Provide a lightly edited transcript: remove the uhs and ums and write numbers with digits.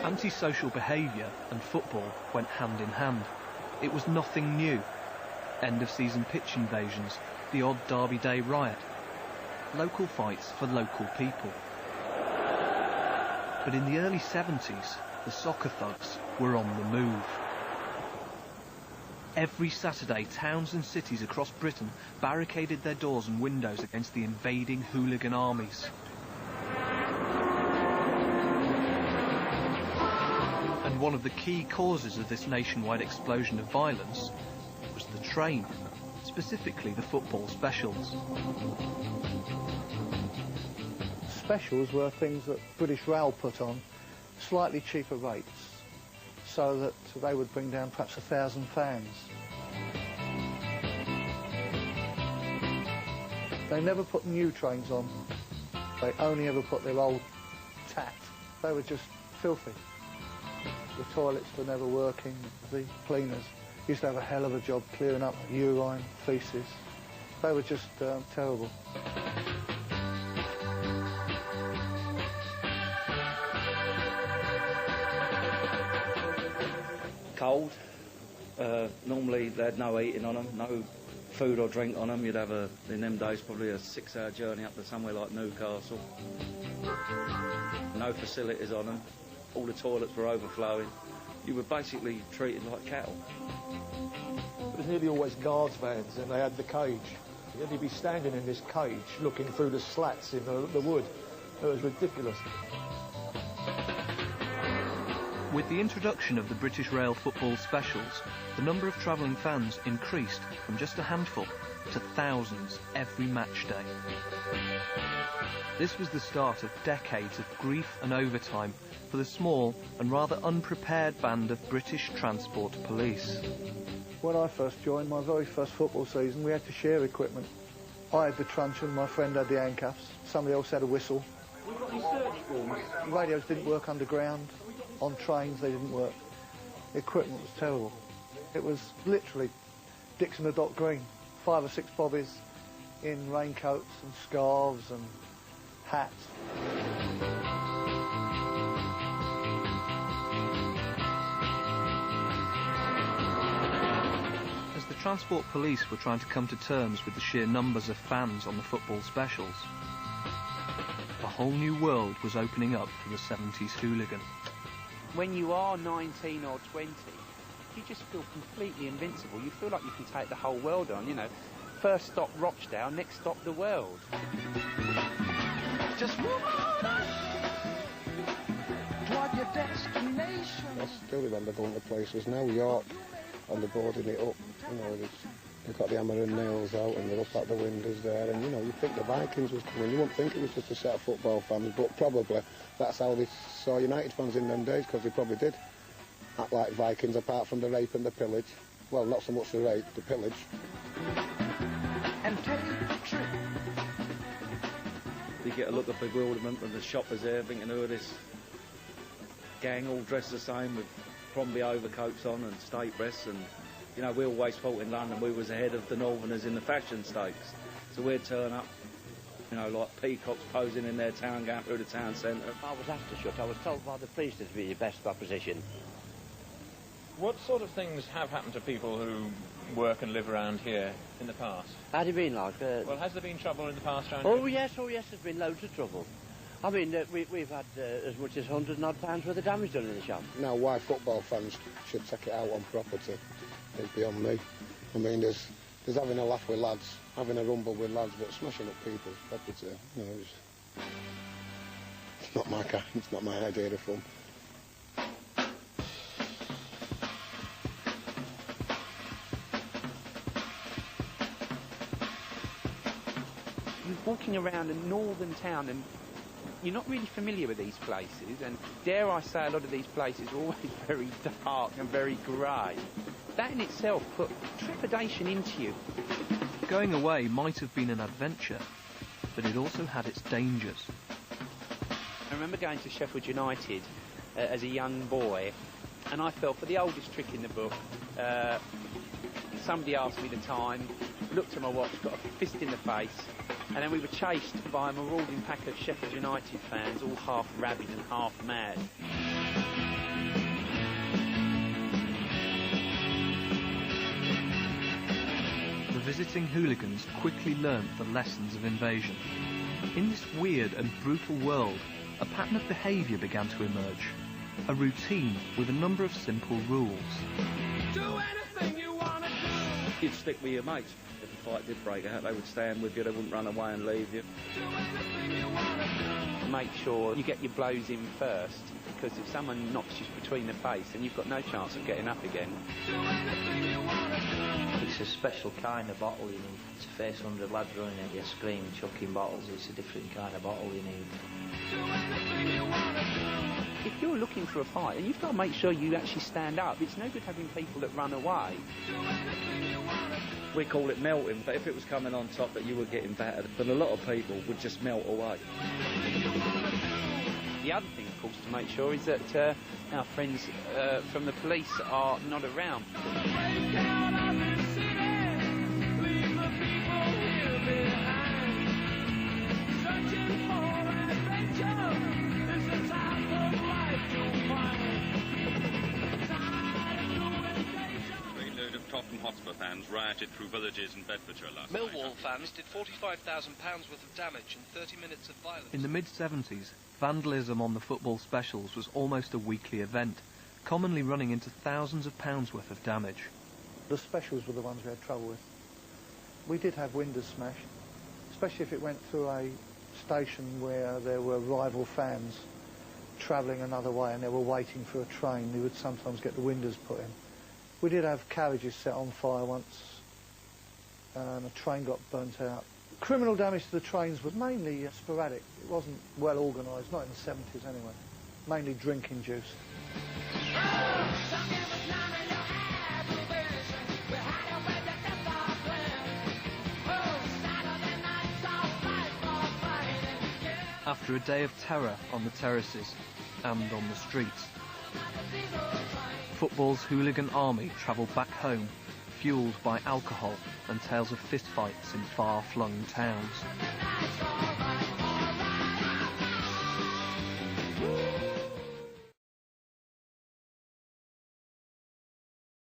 Antisocial behaviour and football went hand in hand. It was nothing new. End-of-season pitch invasions, the odd Derby Day riot, local fights for local people. But in the early 70s, the soccer thugs were on the move. Every Saturday, towns and cities across Britain barricaded their doors and windows against the invading hooligan armies. And one of the key causes of this nationwide explosion of violence was the train, specifically the football specials. Specials were things that British Rail put on, slightly cheaper rates, so that they would bring down perhaps 1,000 fans. They never put new trains on. They only ever put their old tat. They were just filthy. The toilets were never working. The cleaners used to have a hell of a job clearing up urine, faeces. They were just terrible. Cold. Normally they had no eating on them, no food or drink on them. You'd have in them days probably a 6-hour journey up to somewhere like Newcastle. No facilities on them. All the toilets were overflowing. You were basically treated like cattle. It was nearly always guards vans, and they had the cage. And you'd be standing in this cage looking through the slats in the wood. It was ridiculous. With the introduction of the British Rail football specials, the number of travelling fans increased from just a handful to thousands every match day. This was the start of decades of grief and overtime for the small and rather unprepared band of British Transport Police. When I first joined my very first football season, we had to share equipment. I had the truncheon, my friend had the handcuffs, somebody else had a whistle. We've got any search forms. Radios didn't work underground, on trains they didn't work. The equipment was terrible. It was literally Dixon the Dock Green, 5 or 6 bobbies in raincoats and scarves and hats. As the Transport Police were trying to come to terms with the sheer numbers of fans on the football specials, a whole new world was opening up for the 70s hooligan. When you are 19 or 20, you just feel completely invincible. You feel like you can take the whole world on, you know. First stop Rochdale, next stop the world. Just move on toward your destination. I still remember going to places now, York, and they're boarding it up. You know, they've got the hammer and nails out and they're up at the windows there, and you know, you think the Vikings was coming. You wouldn't think it was just a set of football fans, but probably that's how they saw United fans in them days, because they probably did act like Vikings, apart from the rape and the pillage. Well, not so much the rape, the pillage. And take the trip. You get a look of bewilderment when the shoppers there thinking, who are this gang all dressed the same with Crombie overcoats on and state breasts, and you know, we always thought in London we was ahead of the Northerners in the fashion stakes. So we'd turn up, you know, like peacocks posing in their town, going through the town centre. I was asked to shut. I was told by the police to be the best opposition. What sort of things have happened to people who work and live around here in the past? How do you mean, like? Well, has there been trouble in the past around Oh here? yes, there's been loads of trouble. I mean, we've had as much as £100 and odd worth of damage done in the shop. Now, why football fans should take it out on property is beyond me. I mean, there's having a laugh with lads, having a rumble with lads, but smashing up people's property, you know, it's not my kind, it's not my idea of fun. You're walking around a northern town and you're not really familiar with these places, and dare I say, a lot of these places are always very dark and very grey. That in itself put trepidation into you. Going away might have been an adventure, but it also had its dangers. I remember going to Sheffield United as a young boy, and I fell for the oldest trick in the book. Somebody asked me the time, looked at my watch, got a fist in the face, And then we were chased by a marauding pack of Sheffield United fans, all half rabid and half mad. The visiting hooligans quickly learnt the lessons of invasion. In this weird and brutal world, a pattern of behaviour began to emerge. A routine with a number of simple rules. Do anything you want to do. You'd stick with your mates. If a fight did break out, they would stand with you, they wouldn't run away and leave you. Do anything you want to do. Make sure you get your blows in first, because if someone knocks you between the face, then you've got no chance of getting up again. Do anything you want to do. It's a special kind of bottle you need. To face 100 lads running at you, screaming, chucking bottles, it's a different kind of bottle you need. Do anything you want to do. If you're looking for a fight, then you've got to make sure you actually stand up. It's no good having people that run away. Do anything you want to do. We call it melting, but if it was coming on top that you were getting battered, then a lot of people would just melt away. The other thing, of course, to make sure is that our friends from the police are not around. Hotspur fans rioted through villages in Bedfordshire last night. Millwall fans did £45,000 worth of damage in 30 minutes of violence. In the mid-70s, vandalism on the football specials was almost a weekly event, commonly running into thousands of pounds worth of damage. The specials were the ones we had trouble with. We did have windows smashed, especially if it went through a station where there were rival fans travelling another way and they were waiting for a train. We would sometimes get the windows put in. We did have carriages set on fire once, and a train got burnt out. Criminal damage to the trains was mainly sporadic. It wasn't well organised, not in the 70s anyway. Mainly drink induced. After a day of terror on the terraces and on the streets, football's hooligan army travelled back home, fuelled by alcohol and tales of fistfights in far-flung towns.